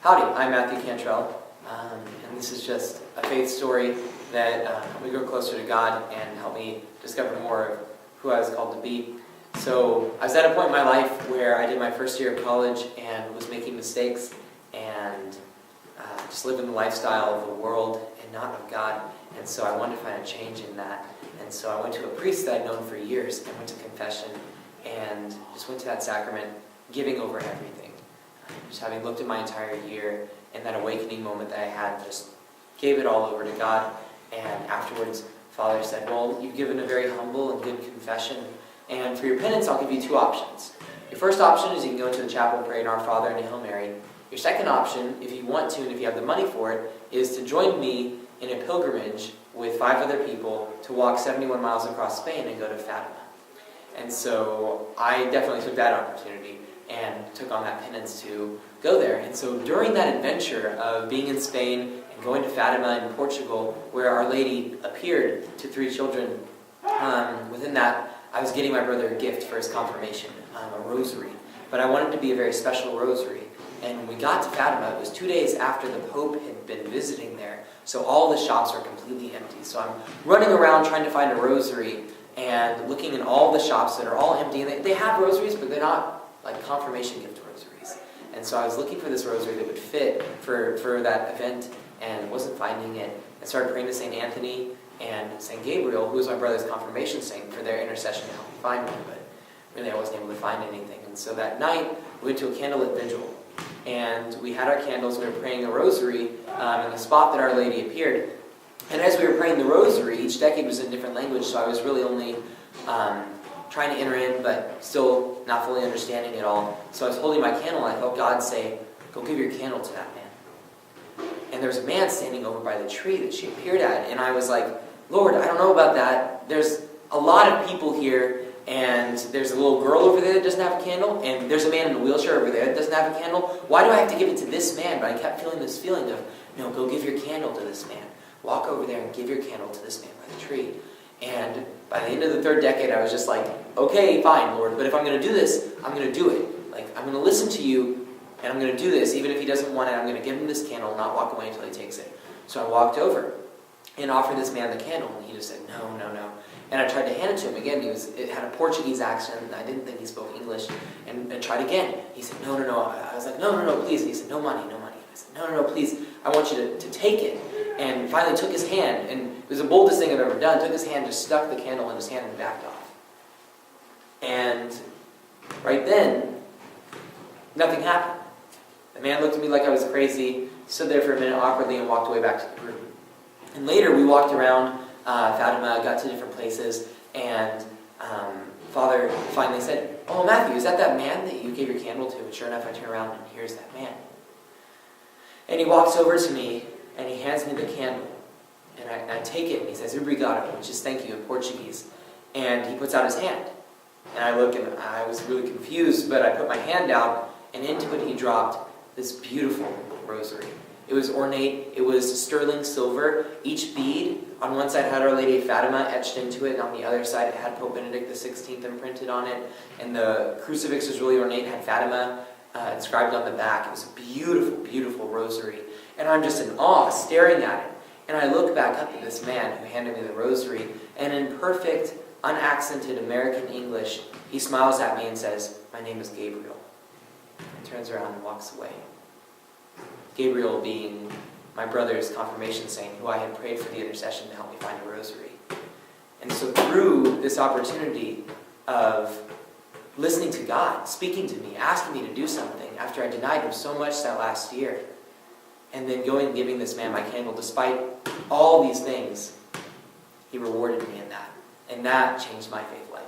Howdy, I'm Matthew Cantrell, and this is just a faith story that helped me grow closer to God and helped me discover more of who I was called to be. So I was at a point in my life where I did my first year of college and was making mistakes and just living the lifestyle of the world and not of God. And so I wanted to find a change in that. And so I went to a priest that I'd known for years and went to confession and just went to that sacrament, giving over everything. Just having looked at my entire year and that awakening moment that I had, just gave it all over to God. And afterwards, Father said, well, you've given a very humble and good confession. And for your penance, I'll give you two options. Your first option is you can go into the chapel and pray an Our Father and a Hail Mary. Your second option, if you want to and if you have the money for it, is to join me in a pilgrimage with 5 other people to walk 71 miles across Spain and go to Fatima. And so I definitely took that opportunity and took on that penance to go there. And so during that adventure of being in Spain and going to Fatima in Portugal, where Our Lady appeared to 3 children, within that I was getting my brother a gift for his confirmation, a rosary. But I wanted it to be a very special rosary. And when we got to Fatima, it was 2 days after the Pope had been visiting there. So all the shops were completely empty. So I'm running around trying to find a rosary and looking in all the shops that are all empty. And they have rosaries, but they're not like confirmation gift rosaries. And so I was looking for this rosary that would fit for that event and wasn't finding it. I started praying to St. Anthony and St. Gabriel, who was my brother's confirmation saint, for their intercession to help me find one. But really I wasn't able to find anything. And so that night we went to a candlelit vigil. And we had our candles, we were praying a rosary in the spot that Our Lady appeared. And as we were praying the rosary, each decade was in a different language, so I was really only trying to enter in, but still not fully understanding it all. So I was holding my candle, and I felt God say, go give your candle to that man. And there was a man standing over by the tree that she appeared at, and I was like, Lord, I don't know about that. There's a lot of people here, and there's a little girl over there that doesn't have a candle, and there's a man in a wheelchair over there that doesn't have a candle. Why do I have to give it to this man? But I kept feeling this feeling of, no, go give your candle to this man. Walk over there and give your candle to this man by the tree. And by the end of the 3rd decade, I was just like, okay, fine, Lord, but if I'm going to do this, I'm going to do it. Like, I'm going to listen to you, and I'm going to do this. Even if he doesn't want it, I'm going to give him this candle and not walk away until he takes it. So I walked over and offered this man the candle, and he just said, no, no, no. And I tried to hand it to him again. It had a Portuguese accent, and I didn't think he spoke English. And I tried again. He said, no, no, no. I was like, no, no, no, please. And he said, no money, no money. I said, no, no, no, please. I want you to take it. And finally took his hand, and it was the boldest thing I've ever done. Took his hand, just stuck the candle in his hand and backed off. And right then, nothing happened. The man looked at me like I was crazy, stood there for a minute awkwardly, and walked away back to the room. And later, we walked around Fatima, got to different places, and Father finally said, oh, Matthew, is that man that you gave your candle to? And sure enough, I turn around, and here's that man. And he walks over to me, and he hands me the candle. And I take it, and he says, obrigado, which is thank you in Portuguese. And he puts out his hand. And I look, and I was really confused, but I put my hand out, and into it he dropped this beautiful rosary. It was ornate, it was sterling silver. Each bead, on one side had Our Lady of Fatima etched into it, and on the other side it had Pope Benedict XVI imprinted on it. And the crucifix was really ornate, had Fatima inscribed on the back. It was a beautiful, beautiful rosary. And I'm just in awe, staring at it. And I look back up at this man who handed me the rosary, and in perfect, unaccented American English, he smiles at me and says, my name is Gabriel. And turns around and walks away. Gabriel being my brother's confirmation saint, who I had prayed for the intercession to help me find a rosary. And so through this opportunity of listening to God, speaking to me, asking me to do something, after I denied him so much that last year, and then going and giving this man my candle, despite all these things, he rewarded me in that. And that changed my faith life.